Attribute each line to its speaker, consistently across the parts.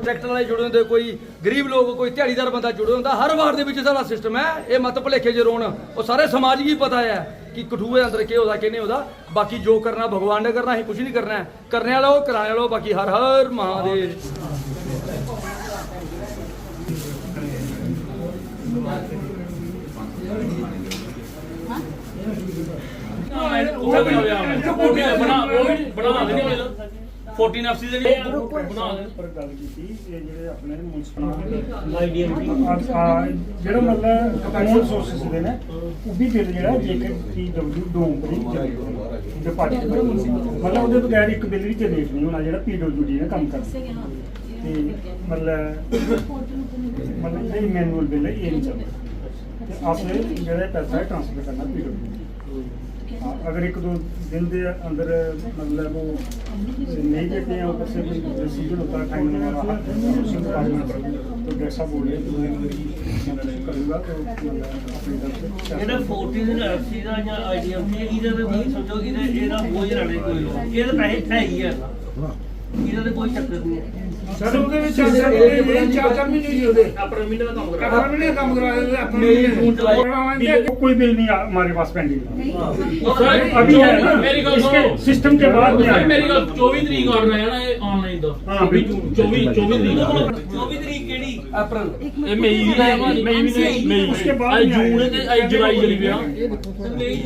Speaker 1: Tractor वाले जुड़े होंगे, कोई गरीब लोग, कोई दिहाड़ीदार बंदा जुड़े होंगे। हर वार्ड के सारा सिस्टम है। ये मत भुलेखे च रोन, वो सारे समाज की पता है कि कठुए अंदर के होता कि नहीं होता। बाकी जो करना भगवान ने करना, अं कुछ नहीं करना है। करने वाला वो कराने वाला। बाकी हर हर महादेव।
Speaker 2: मतलब बगैर एक बिल भी जनरेट नहीं होना जो PWD ने काम करना। मतलब मैनुअल बिल है, ये नहीं चलता। आपने जो पैसा है ट्रांसफर करना PWD। अगर एक दो दिन के अंदर मतलब वो नहीं देते हैं, ऊपर से डिसीजन होता है टाइम तो जैसा बोले करूँगा तो
Speaker 3: कोई चक्कर नहीं है
Speaker 2: सर। ਉਹਦੇ ਵਿੱਚ 4 ਮਹੀਨੇ ਹੀ ਉਹਦੇ
Speaker 3: अपना महीने का काम करा
Speaker 2: काम करा कोई बिल नहीं हमारे पास पेंडिंग अभी है ना। इसके सिस्टम के बाद में
Speaker 3: मेरी गल 24 तरीक ऑर्डर आया ना ये ऑनलाइन दा। हां 24 तरीक केड़ी
Speaker 1: अप्रैल
Speaker 3: ये मई मई
Speaker 2: उसके बाद
Speaker 3: जून ते जुलाई चली गया
Speaker 2: नहीं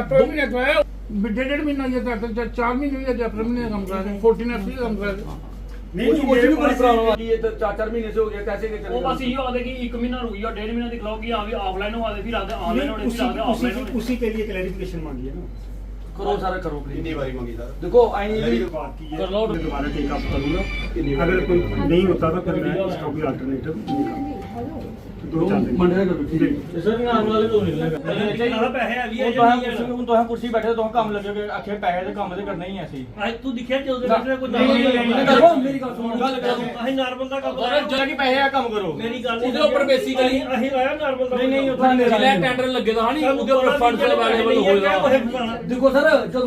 Speaker 2: अप्रैल में तो है। 1.5 महीना ये तक 4 महीने ये अप्रैल में काम कर रहे हैं। 14 अप्रैल काम कर रहे हैं।
Speaker 1: नहीं कुछ भी बड़ी प्रॉब्लम आ गई। ये तो 4 महीने से हो गया, कैसे के
Speaker 3: वो बस ये आदे कि 1 महीना रुक गया, 1.5 महीना दिखलाओ कि हां भी ऑफलाइन हो आदे फिर आदे ऑनलाइन होने फिर आदे ऑफलाइन होने।
Speaker 2: उसी के लिए क्लैरिफिकेशन मांगी है ना।
Speaker 1: करो सारा करो प्लीज।
Speaker 4: कितनी बारी मांगी सर?
Speaker 1: देखो आई
Speaker 2: बात की है, दोबारा टेक अप करूंगा। अगर कोई नहीं होता तो फिर मैं इसका कोई अल्टरनेटिव निकालूंगा।
Speaker 1: मंडे कर ठीक है
Speaker 3: सर नाम वाले तो नहीं लगा पैसे अभी है
Speaker 1: तो हम कुर्सी बैठे तो हम काम लगे आखे पैसे ते काम ते करना ही ऐसे
Speaker 3: आज तू दिखिया कि ਉਹਦੇ ਵਿੱਚ ਕੋਈ
Speaker 1: देखो मेरी गल सुनो गल करो।
Speaker 3: ਅਸੀਂ ਨਾਰਮਲ ਦਾ ਕੰਮ
Speaker 1: और जरा की पैसे आ काम करो।
Speaker 3: ਮੇਰੀ ਗੱਲ
Speaker 5: ਉਹਦੇ ਉੱਪਰ basically
Speaker 3: ਅਸੀਂ ਲਾਇਆ ਨਾਰਮਲ ਦਾ
Speaker 1: नहीं उतना नहीं
Speaker 5: जिला टेंडर लगे दा हनी ਉਹਦੇ ਉੱਪਰ ਫੰਡ ਅਵੇਲੇਬਲ ਹੋਏਗਾ।
Speaker 1: देखो सर जो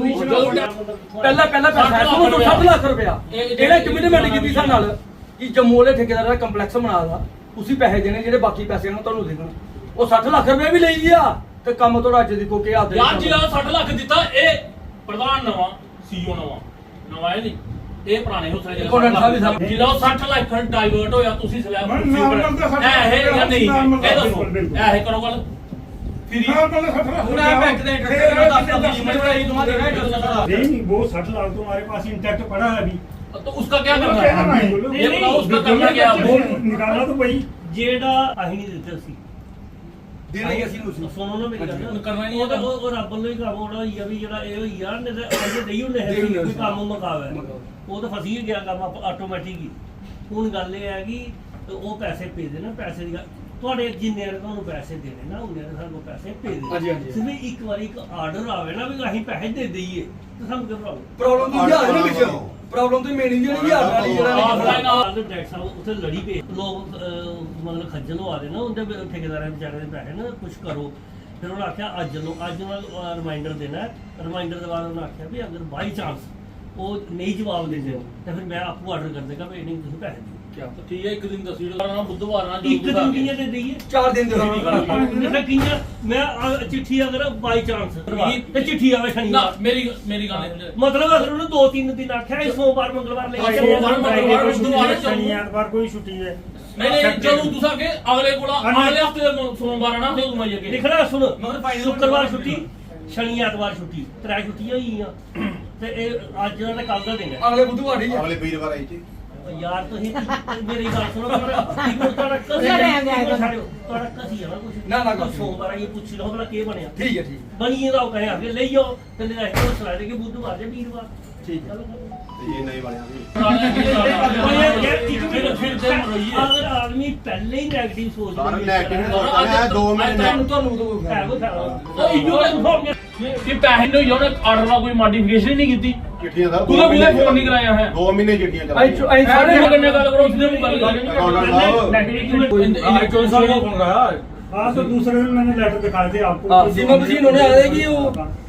Speaker 1: पहला पैसा सुनो 7 लाख रुपया ਇਹਨੇ ਕਮਿਟਮੈਂਟ ਕੀਤੀ ਸਾਡੇ ਨਾਲ ਕਿ ਜੰਮੂ ਵਾਲੇ ਠੇਕੇਦਾਰ ਦਾ ਕੰਪਲੈਕਸ ਬਣਾਦਾ ਉਸੇ ਪੈਸੇ ਦੇਣੇ ਜਿਹੜੇ ਬਾਕੀ ਪੈਸੇ ਨੇ ਤੁਹਾਨੂੰ ਦੇਣਾ। ਉਹ 60 ਲੱਖ ਰੁਪਏ ਵੀ ਲਈ ਗਿਆ ਤੇ ਕੰਮ ਤੁਹਾਡਾ ਅੱਜ ਦੇਖੋ ਕੀ ਹਾਲ ਹੈ
Speaker 5: ਯਾਰ ਜੀ 60 ਲੱਖ ਦਿੱਤਾ ਇਹ ਪ੍ਰਧਾਨ ਨਵਾਂ CEO ਨਵਾਂ ਹੈ ਨਹੀਂ ਇਹ ਪੁਰਾਣੇ ਹੁਸਰੇ ਜ਼ਿਲ੍ਹਾ 60 ਲੱਖ ਡਾਈਵਰਟ ਹੋਇਆ ਤੁਸੀਂ ਸਲੈਬ ਇਹ ਜਾਂ ਨਹੀਂ ਇਹ ਦੱਸੋ ਇਹ ਕਰੋ ਗੱਲ फिर
Speaker 1: बैंक दे
Speaker 2: नहीं वो 60 लाख तुम्हारे पास इंटैक्ट पड़ा है अभी
Speaker 5: तो उसका क्या करना है ये बताओ उसका करना क्या है
Speaker 2: निकालना तो भाई
Speaker 3: ਜਿਹੜਾ ਅਸੀਂ ਨਹੀਂ ਦਿੱਤੇ ਸੀ
Speaker 1: देना ही ਅਸੀਂ ਨੂੰ
Speaker 3: ਸੁਣੋ ਨਾ ਮੇਰੀ ਗੱਲ
Speaker 5: ਕਰਨਾ ਨਹੀਂ
Speaker 3: ਉਹ ਤਾਂ ਉਹ ਰੱਬ ਨੂੰ ਹੀ ਕੰਮ ਹੋਣਾ ਹੋਈ ਆ ਵੀ ਜਿਹੜਾ ਇਹ ਹੋਈ ਆ ਨਹੀਂ ਤਾਂ ਅਜੇ ਨਹੀਂ ਹੁੰਦੇ ਹੈ ਕੋਈ ਕੰਮ ਮੁਕਾਵੇ ਉਹ ਤਾਂ ਫਸੀ ਗਿਆ ਕੰਮ ਆਟੋਮੈਟਿਕ ਹੀ। ਹੁਣ ਗੱਲ ਇਹ ਹੈ ਕਿ ਉਹ ਪੈਸੇ ਭੇਜ ਦੇਣਾ, ਪੈਸੇ ਦੀ ਤੁਹਾਡੇ ਜਿੰਨੇ ਨੇ ਤੁਹਾਨੂੰ ਪੈਸੇ ਦੇਣੇ ਨਾ ਉਹਨੇ ਸਾਨੂੰ ਪੈਸੇ ਭੇਜ ਦੇ।
Speaker 1: ਹਾਂਜੀ ਹਾਂਜੀ
Speaker 3: ਸਿਰਫ ਇੱਕ ਵਾਰੀ ਇੱਕ ਆਰਡਰ ਆਵੇ ਨਾ ਵੀ ਅਸੀਂ ਪੈਸੇ ਦੇ ਦਈਏ ਤਾਂ ਸਾਨੂੰ ਕੀ
Speaker 1: ਪ੍ਰੋਬਲਮ ਦੀ ਯਾਰ ਨਹੀਂ ਵਿੱਚ ਪ੍ਰੋਬਲਮ ਤੇ ਮੇਨ ਜਿਹੜੀ ਯਾਰ ਵਾਲੀ ਜਿਹੜਾ
Speaker 3: ਡਾਕਟਰ ਸਾਹਿਬ ਉੱਥੇ ਲੜੀ ਪਏ ਲੋਕ ਮਤਲਬ ਖੱਜਲ ਹੋ ਆਦੇ ਨਾ ਉਹਦੇ ਠੇਕੇਦਾਰਾਂ ਵਿਚਾਰੇ ਦੇ ਪੈਸੇ ਨਾ ਕੁਝ ਕਰੋ। ਫਿਰ ਉਹਨੇ ਆਖਿਆ ਅੱਜ ਨਾਲ ਰਿਮਾਈਂਡਰ ਦੇਣਾ। ਰਿਮਾਈਂਡਰ ਦੇ ਬਾਅਦ ਉਹਨੇ ਆਖਿਆ ਵੀ ਅਗਰ ਬਾਈ ਚਾਂਸ ਉਹ ਨਹੀਂ ਜਵਾਬ ਦਿੰਦੇ ਤਾਂ ਫਿਰ ਮੈਂ ਆਪੂ ਆਰਡਰ ਕਰ ਦੇਗਾ ਵੀ ਨਹੀਂ ਤੁਸੀਂ ਪੈਸੇ ਦਿਓ।
Speaker 5: ठीक है एक दिन दस बुधवार ना
Speaker 3: ਇੱਕ ਦਿਨ ਕਿੰਨੇ ਦੇ ਦਈਏ
Speaker 1: 4 दिन ਦੇ
Speaker 3: ਮੈਂ ਚਿੱਠੀ ਅਗਰ ਬਾਈ ਚਾਂਸ ਤੇ ਚਿੱਠੀ ਆਵੇ
Speaker 5: ना
Speaker 3: ਸ਼ਨੀਵਾਰ
Speaker 5: मेरी गल
Speaker 3: ਮਤਲਬ ਅਗਰ ਉਹਨੂੰ 2-3 ਦਿਨ ਆਖਿਆ ਸੋਮਵਾਰ ਮੰਗਲਵਾਰ ਲੈ
Speaker 2: शनि एतवार कोई छुट्टी है
Speaker 5: नहीं चलो तुसा के अगले हफ्ते सोमवार ना फिर तुम आइए
Speaker 3: ਲਿਖਣਾ ਸੁਣ ਸ਼ੁੱਕਰਵਾਰ ਛੁੱਟੀ ਸ਼ਨੀ ਐਤਵਾਰ ਛੁੱਟੀ 3 ਛੁੱਟੀਆਂ ਹੋਈਆਂ ਤੇ ਇਹ ਅੱਜ ਦਾ ਕੱਲ ਦਾ ਦਿਨ ਹੈ
Speaker 1: ਅਗਲੇ ਬੁੱਧਵਾਰ ਹੀ
Speaker 4: अगले वीरवार आई थी
Speaker 3: ਯਾਰ ਤੁਸੀਂ ਮੇਰੀ ਗੱਲ ਸੁਣੋ ਤੁਹਾਡਾ ਕਸੀ ਹੈ ਨਾ ਕੁਝ
Speaker 1: ਨਾ ਗੱਲ
Speaker 3: ਸੋਮਵਾਰ ਇਹ ਪੁੱਛ ਲਓ ਭਲਾ ਕੀ ਬਣਿਆ
Speaker 1: ਠੀਕ ਹੈ ਠੀਕ
Speaker 3: ਬਣੀ ਇਹਦਾ ਉਹ ਕਹੇ ਅੱਗੇ ਲਈ ਜਾਓ ਤੇ ਲੈ ਕੇ ਸਲਾਹ ਦੇ ਕਿ ਬੁੱਧਵਾਰ ਜਾਂ ਵੀਰਵਾਰ
Speaker 1: ਠੀਕ ਹੈ
Speaker 4: ये नहीं बने
Speaker 3: अगर आदमी पहले ही नेगेटिव सोच
Speaker 4: सारा नेगेटिव सोचता है 2 महीने
Speaker 5: कि पैसे नहीं होने ऑर्डर का कोई मॉडिफिकेशन नहीं की
Speaker 4: चिट्ठियां सर
Speaker 5: तूने मुझे फोन नहीं कराया है
Speaker 4: 2 महीने चिट्ठियां चला
Speaker 1: आई सारे
Speaker 5: करने गल करो उसने गल
Speaker 2: हाँ तो दूसरे दिन मैंने लेटर दिखाए थे आपको
Speaker 1: सीमा मशीन होने आ जाएगी वो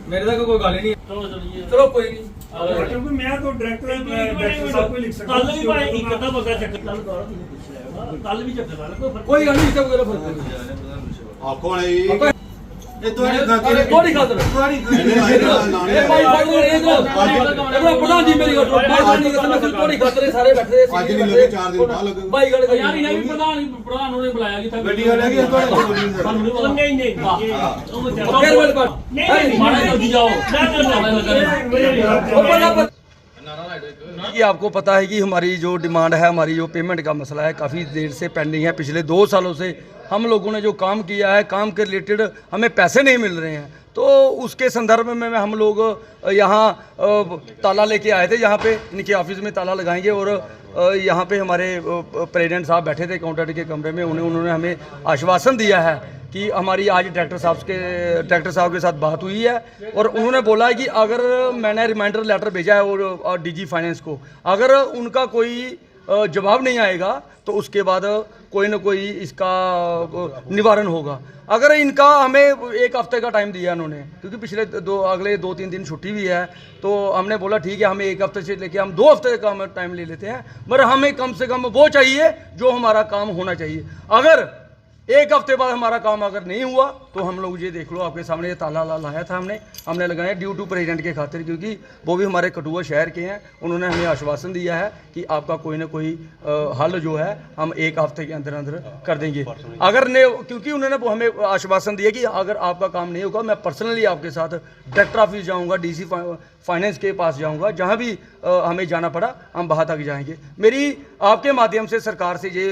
Speaker 1: मेरे तक कोई गल ही नहीं
Speaker 3: चलो चलिए
Speaker 1: चलो कोई नहीं
Speaker 2: क्योंकि मैं तो डायरेक्टर साहब को लिख सकता
Speaker 3: ਕੱਲ ਵੀ ਭਾਵੇਂ ਇੱਕ ਅੱਧਾ ਬੰਦਾ ਚੱਕਰ ਕੱਲ ਗੌਰਵ ਤੁਸੀਂ ਪੁੱਛ ਲਿਆ ਕੱਲ ਵੀ ਚੱਕਰ ਲਾ ਕੋਈ
Speaker 1: कोई गल नहीं, इससे वगैरह फर्क नहीं।
Speaker 4: ਆਖੋ ਨਹੀਂ ਇਹ ਤੁਹਾਡੀ
Speaker 1: अरे थोड़ी खातर ए भाई भाई ये तो प्रधान जी मेरी गल भाई नहीं करना, थोड़ी खातर सारे बैठे
Speaker 4: ਅੱਜ नहीं लगे 4 दिन बाद लगे
Speaker 1: भाई गल
Speaker 5: ਯਾਰ ਇਹ ਵੀ ਪ੍ਰਧਾਨ ਨੂੰ ਬੁਲਾਇਆ ਕਿ
Speaker 4: ਗੱਡੀ ਵਾਲੇ ਕਿ ਤੁਹਾਡੇ
Speaker 5: ਸਾਨੂੰ ਨਹੀਂ ਪਤਾ।
Speaker 3: ਨਹੀਂ ਨਹੀਂ ਉਹ ਵਿਚਾਰਾ
Speaker 1: फिर वाले बात
Speaker 3: ਨਹੀਂ
Speaker 5: ਮਾੜਾ ਜਲਦੀ ਜਾਓ
Speaker 1: कि आपको पता है कि हमारी जो डिमांड है, हमारी जो पेमेंट का मसला है, काफ़ी देर से पेंडिंग है। पिछले 2 सालों से हम लोगों ने जो काम किया है, काम के रिलेटेड हमें पैसे नहीं मिल रहे हैं, तो उसके संदर्भ में हम लोग यहाँ ताला लेके आए थे। यहाँ पे इनके ऑफिस में ताला लगाएंगे और यहाँ पे हमारे प्रेसिडेंट साहब बैठे थे काउंटर के कमरे में, उन्होंने हमें आश्वासन दिया है कि हमारी आज डायरेक्टर साहब के साथ बात हुई है और उन्होंने बोला है कि अगर मैंने रिमाइंडर लेटर भेजा है और डीजी फाइनेंस को, अगर उनका कोई जवाब नहीं आएगा तो उसके बाद कोई ना कोई इसका निवारण होगा। अगर इनका हमें 1 हफ्ते का टाइम दिया इन्होंने, क्योंकि पिछले अगले 2-3 दिन छुट्टी भी है, तो हमने बोला ठीक है हमें 1 हफ्ते से लेके हम 2 हफ्ते का टाइम ले लेते हैं, मगर हमें कम से कम वो चाहिए जो हमारा काम होना चाहिए। अगर 1 हफ्ते बाद हमारा काम अगर नहीं हुआ तो हम लोग ये देख लो आपके सामने ये ताला लाया था हमने लगाया ड्यू टू प्रेसिडेंट के खातिर, क्योंकि वो भी हमारे कठुआ शहर के हैं। उन्होंने हमें आश्वासन दिया है कि आपका कोई ना कोई हल जो है हम 1 हफ्ते के अंदर अंदर कर देंगे। अगर नहीं, क्योंकि उन्होंने हमें आश्वासन दिया कि अगर आपका काम नहीं होगा मैं पर्सनली आपके साथ डायरेक्टर ऑफिस जाऊँगा, डीसी फाइनेंस के पास जाऊँगा, जहाँ भी हमें जाना पड़ा हम वहाँ तक जाएंगे। मेरी आपके माध्यम से सरकार से ये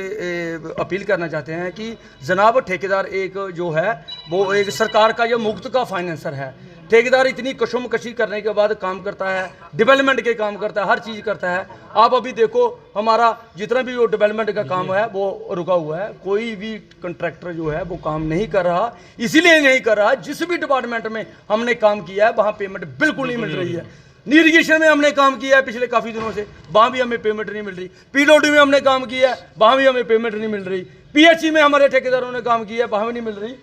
Speaker 1: अपील करना चाहते हैं कि जनाब ठेकेदार एक जो है वो एक सरकार का जो मुफ्त का फाइनेंसर है। ठेकेदार इतनी कशमकशी करने के बाद काम करता है, डेवलपमेंट के काम करता है, हर चीज़ करता है। आप अभी देखो हमारा जितना भी वो डेवलपमेंट का काम है वो रुका हुआ है, कोई भी कंट्रैक्टर जो है वो काम नहीं कर रहा। इसीलिए नहीं कर रहा, जिस भी डिपार्टमेंट में हमने काम किया है वहाँ पेमेंट बिल्कुल नहीं मिल रही है। इरिगेशन में हमने काम किया है पिछले काफ़ी दिनों से, वहाँ भी हमें पेमेंट नहीं मिल रही। पीडब्ल्यूडी में हमने काम किया है, वहाँ भी हमें पेमेंट नहीं मिल रही। पीएचई में हमारे ठेकेदारों ने काम किया है, वहाँ भी नहीं मिल रही।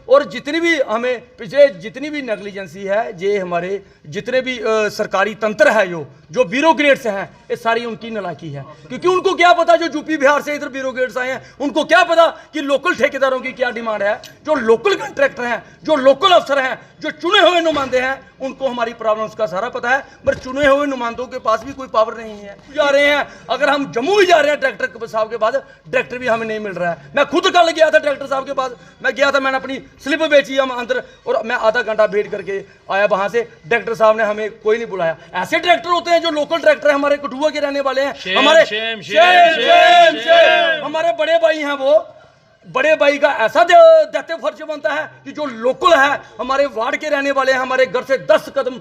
Speaker 1: और जितनी भी हमें पिछले जितनी भी नेग्लिजेंसी है, ये हमारे जितने भी सरकारी तंत्र है, जो ब्यूरोक्रेट्स हैं, ये सारी उनकी नालायकी है। क्योंकि उनको क्या पता जो यूपी बिहार से इधर ब्यूरोक्रेट्स आए हैं, उनको क्या पता कि लोकल ठेकेदारों की क्या डिमांड है। जो लोकल कॉन्ट्रैक्टर हैं, जो लोकल अफसर हैं, जो चुने हुए नुमाइंदे हैं, उनको हमारी प्रॉब्लम्स का सारा पता है, पर चुने हुए नुमाइंदों के पास भी कोई पावर नहीं है। जा रहे हैं, अगर हम जम्मू भी जा रहे हैं डायरेक्टर साहब के पास, डायरेक्टर भी हमें नहीं मिल रहा है। मैं खुद कल गया था डायरेक्टर साहब के पास, मैं गया था, मैंने अपनी स्लिप बेची हम अंदर, और मैं आधा घंटा वेट करके आया वहां से। डायरेक्टर साहब ने हमें कोई नहीं बुलाया। ऐसे डायरेक्टर होते हैं जो लोकल डायरेक्टर है, हमारे कठुआ के रहने वाले हैं, हमारे बड़े भाई हैं। वो बड़े भाई का ऐसा दैत्य फर्ज बनता है कि जो लोकल है, हमारे वार्ड के रहने वाले हैं, हमारे घर से 10 कदम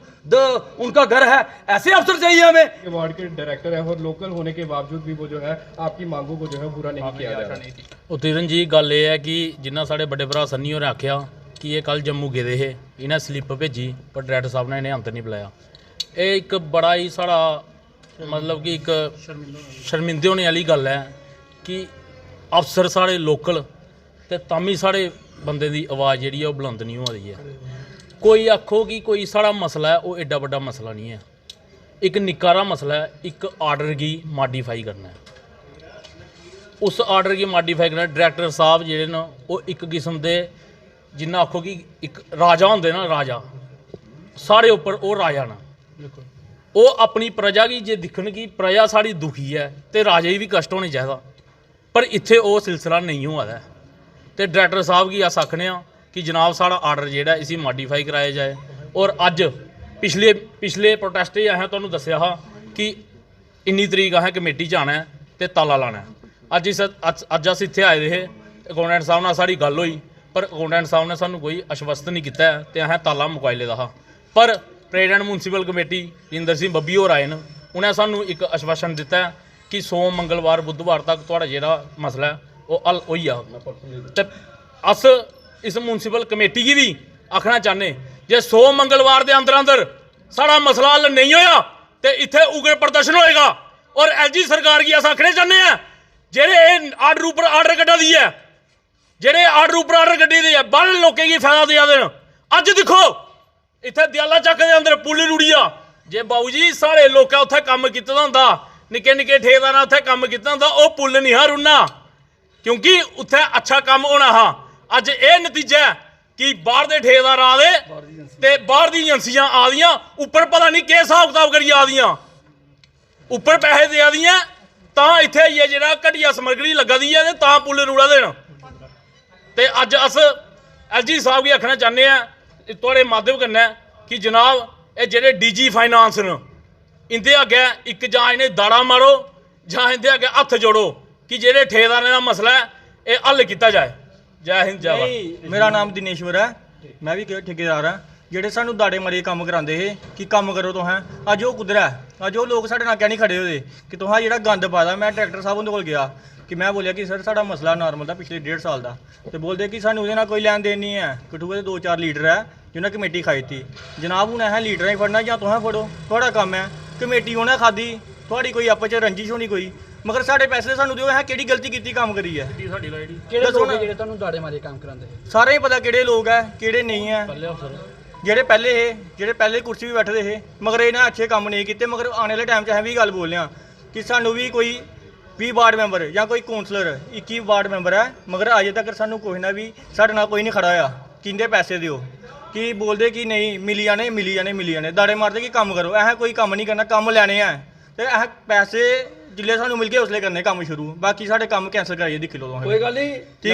Speaker 1: उनका घर है, ऐसे अफसर चाहिए हमें।
Speaker 6: वार्ड के डायरेक्टर है और लोकल होने के बावजूद भी वो जो है आपकी मांगों को जो है पूरा नहीं किया जा रहा।
Speaker 5: उतीरन जी गल ये है कि जिन्ना साढ़े बड़े भरा सन्नी होरें आख्या कि ये कल जम्मू गेदे हे, इन्हें स्लिप भेजी पर डायरेक्टर साहब ने इन्हें अंतर नहीं बुलाया। ये एक बड़ा ही साढ़ा मतलब कि एक शर्मिंदे होने वाली गल है कि अफसर साढ़े लोकल ते तामी साढ़े बंदे दी आवाज़ जिहड़ी है वो बुलंद नहीं हो रही है। कोई आखो कि कोई साढ़ा मसला है, वो एड्डा बड़ा मसला नहीं है। एक निक्का रा मसला है, एक आर्डर की मॉडिफाई करना है। उस आर्डर की मॉडिफाई करना, डायरेक्टर साहब जिहड़े न वो एक किस्म के जिन्ना आखो कि एक राजा होंदे ना, राजा साढ़े उपर वो राजा ना, वो अपनी प्रजा की जे दिखन कि प्रजा साड़ी दुखी है तो राजे ही भी कष्ट होने चाहिए, पर इत्थे वो सिलसिला नहीं हुआ है। तो डायरेक्टर साहब की अस आखने कि जनाब साड़ा आर्डर जेड़ा इसी मॉडिफाई कराया जाए। और अज पिछले प्रोटेस्ट असें तुहानूं दस्सिया हा कि इन्नी तरीक असें कमेटी च आना है तो ताला लाना है। अज अस इत्थे आए दे हे, अकाउंटेंट साहब नाल साड़ी गल होई, पर अकाउंटेंट साहब ने सानूं कोई आश्वासन नहीं किया है तो असें ताला मुकाई लेदा हा। पर president municipal committee Inder Singh Babbi होर आए न, उन्हें सानूं एक आश्वासन दिता है कि सोम मंगलवार बुधवार तक तुहाडा जेह्ड़ा मसला है वो हल होई जाग। ते अस इस म्यूनसिपल कमेटी गी भी आखना चाहने जे सोम मंगलवार के अंदर अंदर साड़ा मसला हल नहीं होया तो इत्थे उग्र प्रदर्शन होएगा। और एलजी सरकार की अस आखने चाहते हैं जेह्ड़े आर्डर उपर आर्डर कड्ढा दी है, जेह्ड़े आर्डर उपर आर्डर कड्ढी दी है, बाहर लोकें गी फायदा देआ देन। अज दिक्खो इत्थे दयाला चक्क दे अंदर पुल रुड़िया, ਜੇ ਬਾਊ ਜੀ ਸਾਰੇ ਲੋਕਾਂ ਉੱਥੇ ਕੰਮ ਕੀਤਾ ਹੁੰਦਾ, ਨਿੱਕੇ ਨਿੱਕੇ ਠੇਕੇਦਾਰਾਂ ਉੱਥੇ ਕੰਮ ਕੀਤਾ ਹੁੰਦਾ, ਉਹ ਪੁੱਲ ਨਹੀਂ ਹਾਂ ਰੁੜਨਾ, ਕਿਉਂਕਿ ਉੱਥੇ ਅੱਛਾ ਕੰਮ ਹੋਣਾ ਹਾਂ। ਅੱਜ ਇਹ ਨਤੀਜਾ ਕਿ ਬਾਹਰ ਦੇ ਠੇਕੇਦਾਰ ਆ ਦੇ ਤੇ ਬਾਹਰ ਦੀ ਏਜੰਸੀਆਂ ਆ ਦੀਆਂ, ਉੱਪਰ ਪਤਾ ਨਹੀਂ ਕਿਸ ਹਿਸਾਬ ਕਿਤਾਬ ਕਰੀ ਆ ਦੀਆਂ, ਉੱਪਰ ਪੈਸੇ ਦੇ ਆਦੀਆਂ ਤਾਂ ਇੱਥੇ ਆਈਏ ਜਿਹੜਾ ਘਟੀਆ ਸਮੱਗਰੀ ਲੱਗਾ ਦੀ ਹੈ ਤੇ ਤਾਂ ਪੁੱਲ ਰੂੜਾ ਦੇਣ। ਤੇ ਅੱਜ ਅਸ ਐਲਜੀ ਸਾਹਿਬ ਕੀ ਆਖਣਾ ਚਾਹੁੰਦੇ ਆ ਤੁਹਾਡੇ ਮਾਧਿਅਮ ਕन्नै कि जनाब ये जेह्ड़े डीजी फाइनांस न इंदे अग्गे एक जां इन्हें दाड़ा मारो जां इंदे अग्गे हत्थ जोड़ो कि जेह्ड़े ठेकेदारें दा मसला है ये हल किया जाए। जय हिंद जय भारत।
Speaker 7: मेरा नाम दिनेश्वर है, मैं भी ठेकेदार हाँ। जेह्ड़े सानू दाड़े मारियै कम्म करांदे हे कि कम्म करो तुसें, अज्ज ओह् कुद्धर है? अज्ज ओह् लोग साढ़े नाल कैं नहीं खड़े होए कि तुसें जेह्ड़ा गंद पादा। मैं डायरैक्टर साहब उं'दे कोल गया कि मैं बोलिया कि सर साढ़ा मसला नॉर्मल था पिछले 1.5 साल का, तो बोलते कि सानू उहदे नाल कोई लैन देन नहीं है। कठुए दे 2-4 लीडर है जिन्हें कमेटी खाई थी। जनाब हूँ असें लीडर ही फड़ना जां तुसें फड़ो, थुआढ़ा कम्म है। कमेटी उ'नें खादी, थुआढ़ी कोई आपस च रंजिश होनी कोई, मगर साढ़े पैसे सानू दिओ। असें केह्ड़ी गलती कीती कम्म करियै?
Speaker 8: ਕਿਹੜੇ ਲੋਕ ਜਿਹੜੇ ਤੁਹਾਨੂੰ ਦਾੜੇ ਮਾਰੇ ਕੰਮ ਕਰਾਉਂਦੇ ਸੀ?
Speaker 7: सारे ही पता केह्ड़े लोग है केह्ड़े नहीं है। जेह्ड़े पैह्ले हे, जेह्ड़े पैह्ले कुर्सी भी बैठे दे हे, मगर इन्हें अच्छे कम्म नहीं कीते। मगर आने वाले टाइम च असें भी गल बोलने कि सानू भी कोई 20 वार्ड मैंबर या कोई कौंसलर 21 वार्ड मैंबर है, मगर अजे तक सानू कोई ना भी साढ़े नाल कोई नहीं खड़ा होया कि इंदे पैसे दिओ। कि बोलते कि नहीं मिली जाने दाड़े मारते कि कम्म करो। असें कोई कम्म नहीं करना, कम्म लैने हैं ते असें पैसे जिल्ले सानू मिल गए उसले करने कम्म शुरू। बाकी साढ़े कम्म कैंसल कराइए दिक्खी लो तुसें।
Speaker 1: कोई गल नहीं,
Speaker 7: ठीक है।